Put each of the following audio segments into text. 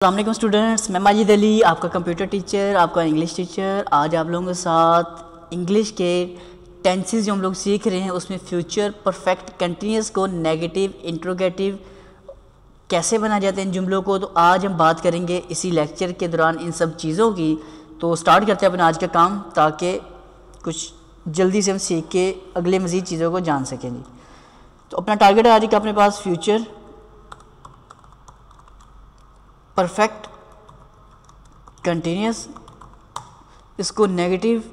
अस्सलाम वालेकुम स्टूडेंट्स, मैं माजिद अली आपका कंप्यूटर टीचर, आपका इंग्लिश टीचर। आज आप लोगों के साथ इंग्लिश के टेंसेस जो हम लोग सीख रहे हैं उसमें फ्यूचर परफेक्ट कंटिन्यूस को नेगेटिव इंट्रोगेटिव कैसे बनाए जाते हैं इन जुमलों को। तो आज हम बात करेंगे इसी लेक्चर के दौरान इन सब चीज़ों की। तो स्टार्ट करते हैं अपना आज का काम ताकि कुछ जल्दी से हम सीख के अगले मज़ीद चीज़ों को जान सकें जी। तो अपना टारगेट है आज का अपने पास फ्यूचर परफेक्ट कंटिन्यूस, इसको नेगेटिव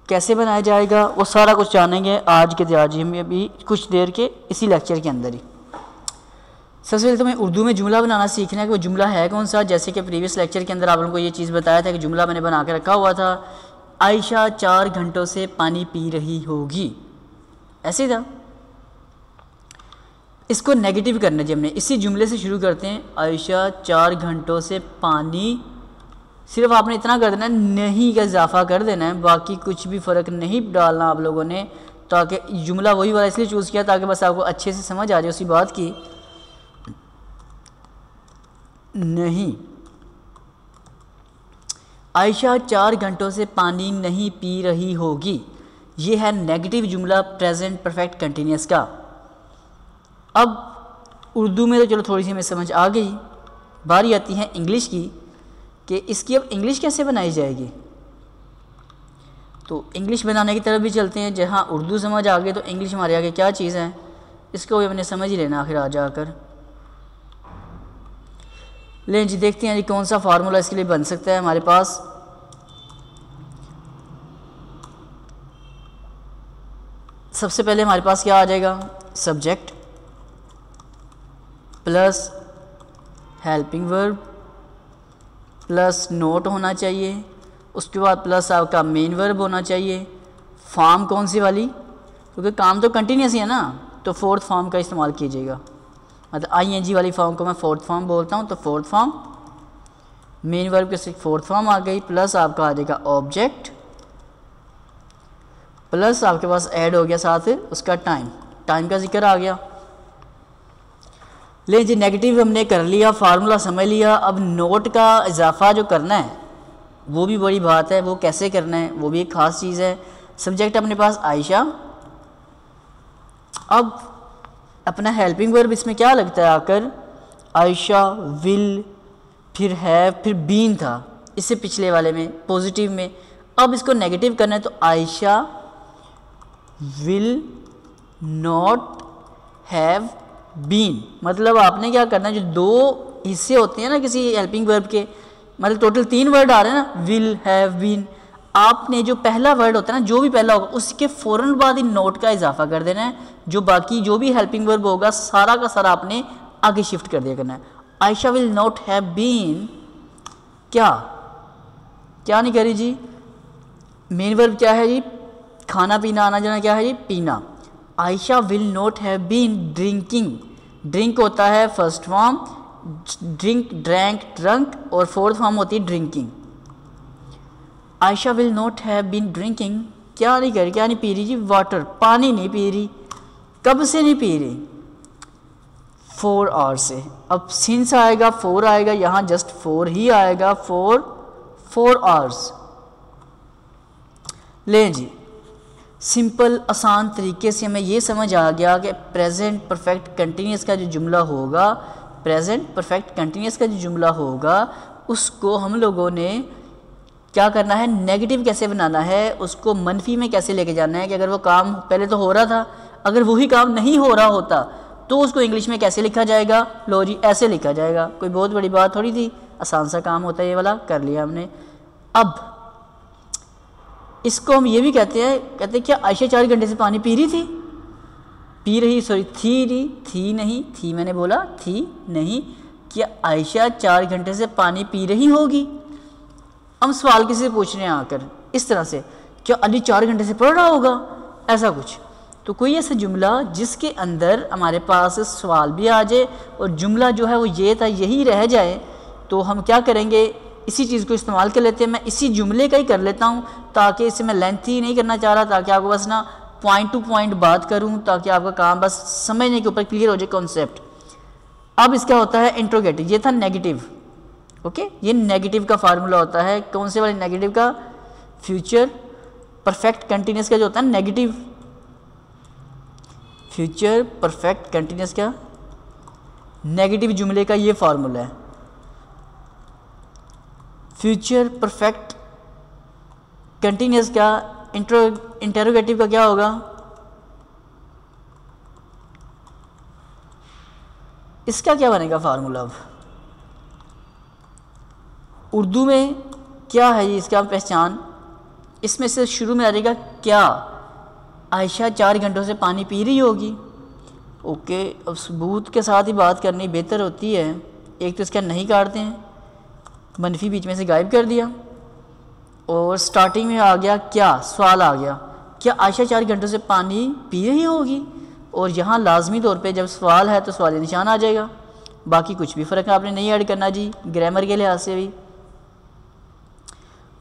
कैसे बनाया जाएगा वो सारा कुछ जानेंगे आज के आज ही में अभी कुछ देर के इसी लेक्चर के अंदर ही। सबसे पहले तो मैं उर्दू में जुमला बनाना सीखना है कि वो जुमला है कौन सा। जैसे कि प्रीवियस लेक्चर के अंदर आप लोगों को ये चीज़ बताया था कि जुमला मैंने बना के रखा हुआ था, आयशा 4 घंटों से पानी पी रही होगी, ऐसे था। इसको नेगेटिव करना जी हमने, इसी जुमले से शुरू करते हैं। आयशा 4 घंटों से पानी, सिर्फ आपने इतना कर देना है, नहीं का इजाफा कर देना है, बाकी कुछ भी फ़र्क नहीं डालना आप लोगों ने। ताकि जुमला वही वाला इसलिए चूज़ किया ताकि बस आपको अच्छे से समझ आ जाए उसी बात की। नहीं, आयशा 4 घंटों से पानी नहीं पी रही होगी, ये है नेगेटिव जुमला प्रेजेंट परफेक्ट कंटिन्यूस का। अब उर्दू में तो चलो थोड़ी सी हमें समझ आ गई, बारी आती है इंग्लिश की कि इसकी अब इंग्लिश कैसे बनाई जाएगी। तो इंग्लिश बनाने की तरफ भी चलते हैं। जहाँ उर्दू समझ आ गई तो इंग्लिश हमारे आगे क्या चीज़ है, इसको भी हमने समझ ही लेना आखिर आ जाकर। लेकिन जी देखते हैं जी कौन सा फार्मूला इसके लिए बन सकता है हमारे पास। सबसे पहले हमारे पास क्या आ जाएगा, subject plus helping verb plus note होना चाहिए, उसके बाद प्लस आपका मेन वर्ब होना चाहिए। फॉर्म कौन सी वाली, क्योंकि काम तो कंटिन्यूस ही है ना, तो फोर्थ फॉर्म का इस्तेमाल कीजिएगा। मतलब ING वाली फॉर्म को मैं फोर्थ फॉर्म बोलता हूँ, तो फोर्थ फॉर्म मेन वर्ब के फोर्थ फॉर्म आ गई। प्लस आपका आ जाएगा ऑब्जेक्ट, प्लस आपके पास ऐड हो गया साथ उसका टाइम, टाइम का जिक्र आ गया। ले जी नेगेटिव हमने कर लिया, फार्मूला समझ लिया। अब नोट का इजाफा जो करना है वो भी बड़ी बात है, वो कैसे करना है वो भी एक ख़ास चीज़ है। सब्जेक्ट अपने पास आयशा, अब अपना हेल्पिंग वर्ब इसमें क्या लगता है आकर, आयशा विल, फिर है, फिर बीन था इससे पिछले वाले में पॉजिटिव में। अब इसको नेगेटिव करना है तो Ayesha will not have been. मतलब आपने क्या करना है, जो दो हिस्से होते हैं ना किसी हेल्पिंग वर्ब के, मतलब टोटल 3 वर्ड आ रहे हैं ना, विल हैव बीन, आपने जो पहला वर्ड होता है ना, जो भी पहला होगा उसके फ़ौरन बाद इन नोट का इजाफा कर देना है। जो बाकी जो भी हेल्पिंग वर्ब होगा सारा का सारा आपने आगे शिफ्ट कर दिया करना है। Ayesha will not have been, क्या क्या नहीं करी जी, मेन वर्ब क्या है जी, खाना पीना आना जाना क्या है जी, पीना। Ayesha will not have been drinking, drink होता है first form, drink drank drunk, और फोर्थ फॉर्म होती है drinking. Ayesha will not have been drinking, क्या नहीं करी, क्या नहीं पी रही जी, वाटर, पानी नहीं पी रही। कब से नहीं पी रही, 4 आवर्स से। अब सिंस आएगा 4 आएगा, यहाँ जस्ट 4 ही आएगा, 4 आवर्स। ले जी सिंपल आसान तरीके से हमें ये समझ आ गया कि प्रेजेंट परफेक्ट कंटिन्यूस का जो जुमला होगा, प्रेजेंट परफेक्ट कंटिन्यूस का जो जुमला होगा उसको हम लोगों ने क्या करना है, नेगेटिव कैसे बनाना है, उसको मनफी में कैसे लेके जाना है। कि अगर वो काम पहले तो हो रहा था, अगर वही काम नहीं हो रहा होता तो उसको इंग्लिश में कैसे लिखा जाएगा, लो जी ऐसे लिखा जाएगा। कोई बहुत बड़ी बात थोड़ी थी, आसान सा काम होता है ये वाला, कर लिया हमने। अब इसको हम ये भी कहते हैं क्या आयशा 4 घंटे से पानी पी रही थी, पी रही, सॉरी थी नहीं, थी मैंने बोला, थी नहीं, क्या आयशा 4 घंटे से पानी पी रही होगी। हम सवाल किसी से पूछ रहे हैं आकर इस तरह से, क्या अली 4 घंटे से पढ़ रहा होगा, ऐसा कुछ। तो कोई ऐसा जुमला जिसके अंदर हमारे पास सवाल भी आ जाए और जुमला जो है वो ये था यही रह जाए, तो हम क्या करेंगे, इसी चीज़ को इस्तेमाल कर लेते हैं। मैं इसी जुमले का ही कर लेता हूँ ताकि इसे मैं लेंथी नहीं करना चाह रहा, ताकि आपको बस ना पॉइंट टू पॉइंट बात करूँ, ताकि आपका काम बस समझने के ऊपर क्लियर हो जाए कॉन्सेप्ट। अब इसका होता है इंट्रोगेटिव, ये था नेगेटिव, ओके, ये नेगेटिव का फार्मूला होता है। कौन से वाले नेगेटिव का? फ्यूचर परफेक्ट कंटिन्यूस का जो होता है नेगेटिव, फ्यूचर परफेक्ट कंटिन्यूस का नेगेटिव जुमले का ये फार्मूला है। फ्यूचर परफेक्ट कंटिन्यूस का इंटेरोगेटिव का क्या होगा? इसका क्या बनेगा फार्मूला? अब उर्दू में क्या है ये इसका पहचान? इसमें से शुरू में आ जाएगा क्या आयशा 4 घंटों से पानी पी रही होगी। ओके, अब सबूत के साथ ही बात करनी बेहतर होती है। एक तो इसका नहीं काटते हैं, मनफी बीच में से गायब कर दिया, और स्टार्टिंग में आ गया क्या, सवाल आ गया क्या आयशा 4 घंटों से पानी पी रही होगी, और यहाँ लाजमी तौर पे जब सवाल है तो सवाल निशान आ जाएगा। बाकी कुछ भी फ़र्क आपने नहीं ऐड करना जी, ग्रामर के लिहाज से भी।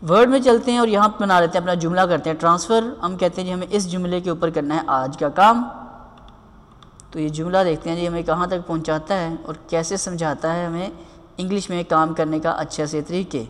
वर्ड में चलते हैं और यहाँ बना लेते हैं अपना जुमला, करते हैं ट्रांसफ़र। हम कहते हैं जी हमें इस जुमले के ऊपर करना है आज का काम। तो ये जुमला देखते हैं जी हमें कहाँ तक पहुँचाता है और कैसे समझाता है हमें इंग्लिश में काम करने का अच्छे से तरीके।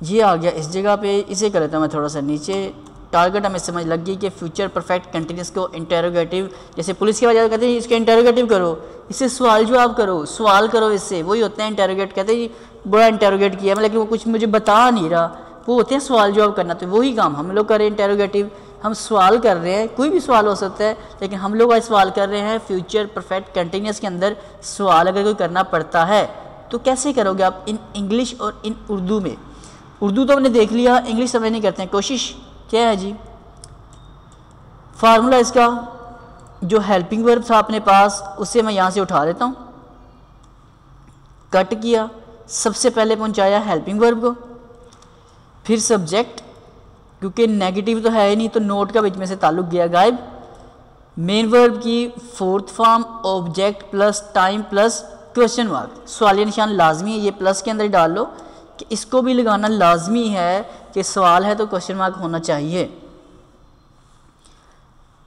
ये आ गया इस जगह पे, इसे कर लेता हूँ मैं थोड़ा सा नीचे। टारगेट हमें समझ लग गई कि फ्यूचर परफेक्ट कंटिन्यूस को इंटेरोगेटिव, जैसे पुलिस की वजह कहते हैं इसका इंटेरोगेटिव करो, इससे सवाल जवाब करो, सवाल करो, इससे वही होते हैं इंटेरोगेट। कहते हैं जी बड़ा इंटेरोगेट किया, लेकिन वो कुछ मुझे बता नहीं रहा, वो होते हैं सवाल जवाब करना। तो वही काम हम लोग करें इंटेरोगेटिव, हम सवाल कर रहे हैं, कोई भी सवाल हो सकता है, लेकिन हम लोग आज सवाल कर रहे हैं फ्यूचर परफेक्ट कंटिन्यूस के अंदर। सवाल अगर कोई करना पड़ता है तो कैसे करोगे आप? इन इंग्लिश और इन उर्दू में। उर्दू तो हमने देख लिया, इंग्लिश समझ नहीं करते हैं, कोशिश क्या है जी? फार्मूला इसका जो हेल्पिंग वर्ब था अपने पास, उससे मैं यहाँ से उठा लेता हूँ, कट किया, सबसे पहले पहुँचाया हेल्पिंग वर्ब को, फिर सब्जेक्ट, क्योंकि नेगेटिव तो है ही नहीं तो नोट का बीच में से ताल्लुक गया गायब। मेन वर्ब की fourth form object plus time plus question mark, सवालिया निशान लाजमी है, ये प्लस के अंदर ही डाल लो कि इसको भी लगाना लाजमी है कि सवाल है तो क्वेश्चन मार्क होना चाहिए।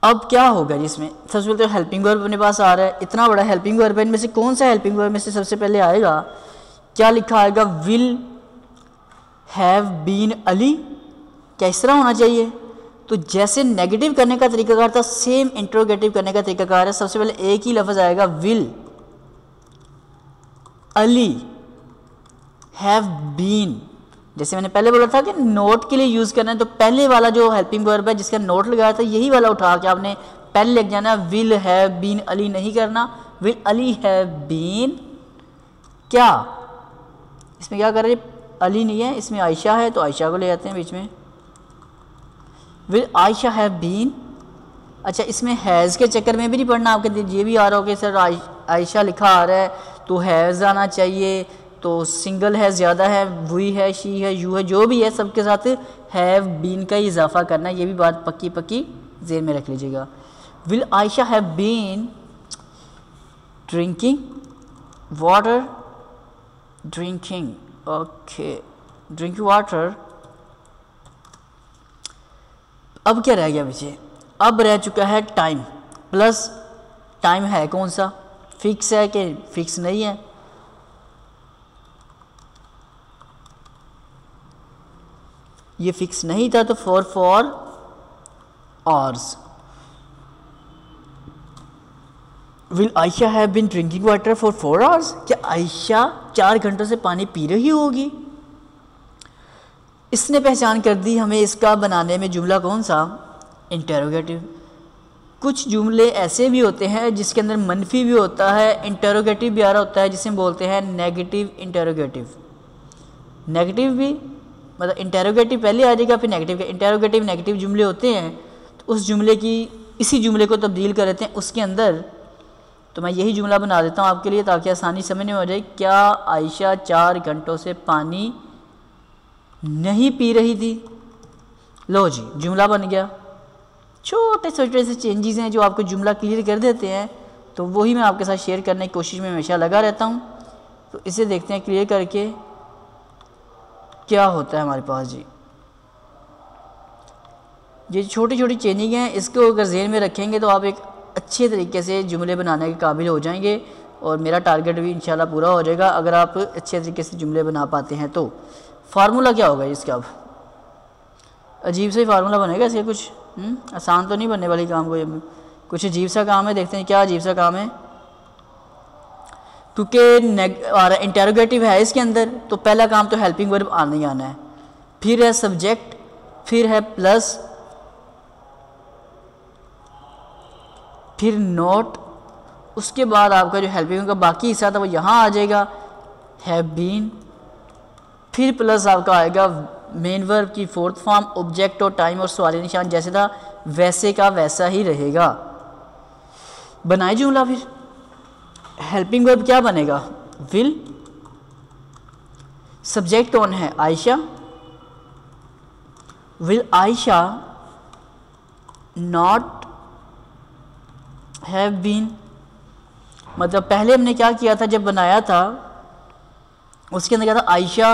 अब क्या होगा जिसमें सबसे पहले तो हेल्पिंग वर्ब अपने पास आ रहा है, इतना बड़ा हेल्पिंग वर्ब है, इनमें से कौन सा हेल्पिंग वर्ब में से सबसे पहले आएगा? क्या लिखा आएगा? Will have been Ali. क्या इस तरह होना चाहिए? तो जैसे नेगेटिव करने का तरीकाकार था, सेम इंट्रोगेटिव करने का तरीकाकार है। सबसे पहले एक ही लफ्ज़ आएगा विल अली हैव बीन। जैसे मैंने पहले बोला था कि नोट के लिए यूज़ करना है, तो पहले वाला जो हेल्पिंग वर्ब है जिसका नोट लगाया था यही वाला उठा के आपने पहले लिख जाना। विल हैव बीन अली नहीं करना, विल अली हैव बीन। क्या इसमें क्या कर रहे हैं? अली नहीं है, इसमें आयशा है तो आयशा को ले जाते हैं बीच में। Will Ayesha have been. अच्छा, इसमें हैज़ के चक्कर में भी नहीं पढ़ना, आपके ये भी आ रहा हो कि सर आयशा लिखा आ रहा है तो हैज़ आना चाहिए, तो सिंगल है, ज़्यादा है, वही है, शी है, यू है, जो भी है सबके साथ हैव बीन का इजाफा करना है। ये भी बात पक्की पक्की जेर में रख लीजिएगा। Will Ayesha have been drinking water, drinking, okay, drinking water. अब क्या रह गया पीछे? अब रह चुका है टाइम प्लस टाइम है कौन सा? फिक्स है कि फिक्स नहीं है? ये फिक्स नहीं था तो for hours. Will Ayesha have been drinking water for 4 hours. क्या आयशा 4 घंटों से पानी पी रही होगी? इसने पहचान कर दी हमें इसका बनाने में जुमला कौन सा? इंटेरोगेटिव। कुछ जुमले ऐसे भी होते हैं जिसके अंदर मनफी भी होता है, इंटेरोगेटिव भी आ रहा होता है, जिसे हम बोलते हैं नेगेटिव इंटेरोगेटिव। नेगेटिव भी मतलब इंटेरोगेटिव पहले आ जाएगा फिर नेगेटिव। इंटेरोगेटिव नेगेटिव जुमले होते हैं, तो उस जुमले की इसी जुमले को तब्दील कर देते हैं उसके अंदर। तो मैं यही जुमला बना देता हूँ आपके लिए ताकि आसानी समझ में हो जाए। क्या आयशा 4 घंटों से पानी नहीं पी रही थी? लो जी, जुमला बन गया। छोटे छोटे से चेंजेस हैं जो आपको जुमला क्लियर कर देते हैं, तो वही मैं आपके साथ शेयर करने की कोशिश में हमेशा लगा रहता हूँ। तो इसे देखते हैं क्लियर करके क्या होता है हमारे पास जी। ये छोटी छोटी चेंजिंग हैं, इसको अगर ज़हन में रखेंगे तो आप एक अच्छे तरीके से जुमले बनाने के काबिल हो जाएंगे। और मेरा टारगेट भी इंशाल्लाह पूरा हो जाएगा अगर आप अच्छे तरीके से जुमले बना पाते हैं तो। फार्मूला क्या होगा इसका? अब अजीब सा ही फार्मूला बनेगा इसका कुछ, आसान तो नहीं बनने वाली काम कोई, कुछ अजीब सा काम है। देखते हैं क्या अजीब सा काम है, क्योंकि इंटेरोगेटिव है इसके अंदर, तो पहला काम तो हेल्पिंग वर्ब आना ही आना है, फिर है सब्जेक्ट, फिर है प्लस, फिर नोट, उसके बाद आपका जो हेल्पिंग का बाकी हिस्सा था वो यहाँ आ जाएगा, हैव बीन, फिर प्लस आपका आएगा मेन वर्ब की फोर्थ फॉर्म, ऑब्जेक्ट और टाइम और सवाली निशान जैसे था वैसे का वैसा ही रहेगा। बनाए जुमला फिर। हेल्पिंग वर्ब क्या बनेगा? विल, सब्जेक्ट कौन है? Ayesha, will Ayesha not have been, मतलब पहले हमने क्या किया था जब बनाया था उसके अंदर क्या था, Ayesha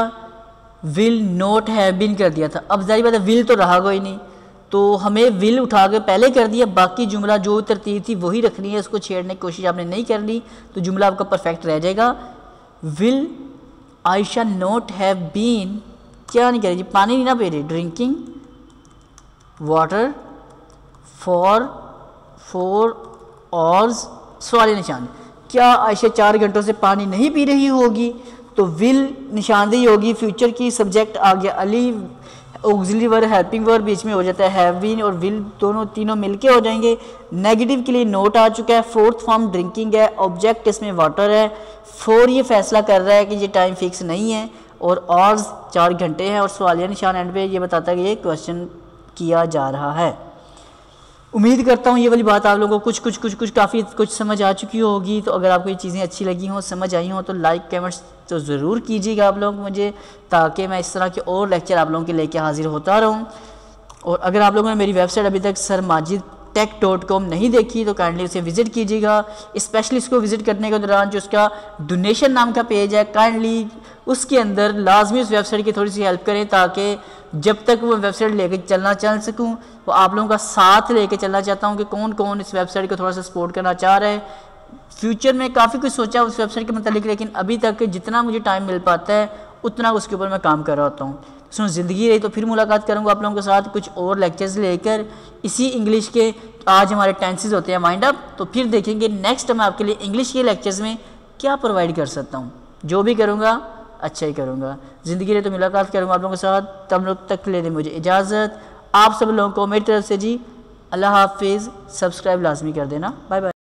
will not have been कर दिया था। अब जाहिर बात है विल तो रहा कोई नहीं, तो हमें विल उठा के पहले कर दिया, बाकी जुमला जो तरतीब थी वही रखनी है, उसको छेड़ने की कोशिश आपने नहीं करनी, तो जुमला आपका परफेक्ट रह जाएगा। Will Ayesha not have been, क्या नहीं करेगी, पानी नहीं ना पी रही, ड्रिंकिंग वाटर फॉर 4 आवर्स, सवाल निशान, क्या आयशा 4 घंटों से पानी नहीं पी रही होगी, तो विल निशानदेही होगी फ्यूचर की, सब्जेक्ट आ गया Ali, auxiliary verb helping verb बीच में हो जाता है हैव बीन, और विल दोनों तीनों मिलके हो जाएंगे। नेगेटिव के लिए नोट आ चुका है, फोर्थ फॉर्म ड्रिंकिंग है, ऑब्जेक्ट इसमें वाटर है, फोर ये फैसला कर रहा है कि ये टाइम फिक्स नहीं है, और आवर्स 4 घंटे हैं, और सवालिया निशान एंड पे ये बताता है कि ये क्वेश्चन किया जा रहा है। उम्मीद करता हूँ ये वाली बात आप लोगों को कुछ काफ़ी कुछ समझ आ चुकी होगी। तो अगर आपको ये चीज़ें अच्छी लगी हों, समझ आई हों, तो लाइक कमेंट्स तो ज़रूर कीजिएगा आप लोग मुझे, ताकि मैं इस तरह के और लेक्चर आप लोगों के लेके हाजिर होता रहूँ। और अगर आप लोगों ने मेरी वेबसाइट अभी तक सरमाजिदटेक.com नहीं देखी तो काइंडली उसे विज़िट कीजिएगा। स्पेशली इसको विज़िट करने के दौरान जो उसका डोनेशन नाम का पेज है, काइंडली उसके अंदर लाजमी उस वेबसाइट की थोड़ी सी हेल्प करें, ताकि जब तक वो वेबसाइट लेके चल सकूं, वो आप लोगों का साथ लेके चलना चाहता हूं कि कौन कौन इस वेबसाइट को थोड़ा सा सपोर्ट करना चाह रहे हैं। फ्यूचर में काफ़ी कुछ सोचा उस वेबसाइट के मतलब, लेकिन अभी तक जितना मुझे टाइम मिल पाता है उतना उसके ऊपर मैं काम कर रहा होता हूँ। सुनो, ज़िंदगी रही तो फिर मुलाकात करूँगा आप लोगों के साथ कुछ और लेक्चर्स लेकर इसी इंग्लिश के। आज हमारे टेंसेस होते हैं माइंड अप, तो फिर देखेंगे नेक्स्ट मैं आपके लिए इंग्लिश के लेक्चर्स में क्या प्रोवाइड कर सकता हूँ। जो भी करूँगा अच्छा ही करूँगा। ज़िंदगी रही तो मुलाकात करूँगा आप लोगों के साथ, तब लोग तक ले दें मुझे इजाज़त। आप सब लोगों को मेरी तरफ से जी अल्लाह हाफिज़। सब्सक्राइब लाजमी कर देना। Bye bye.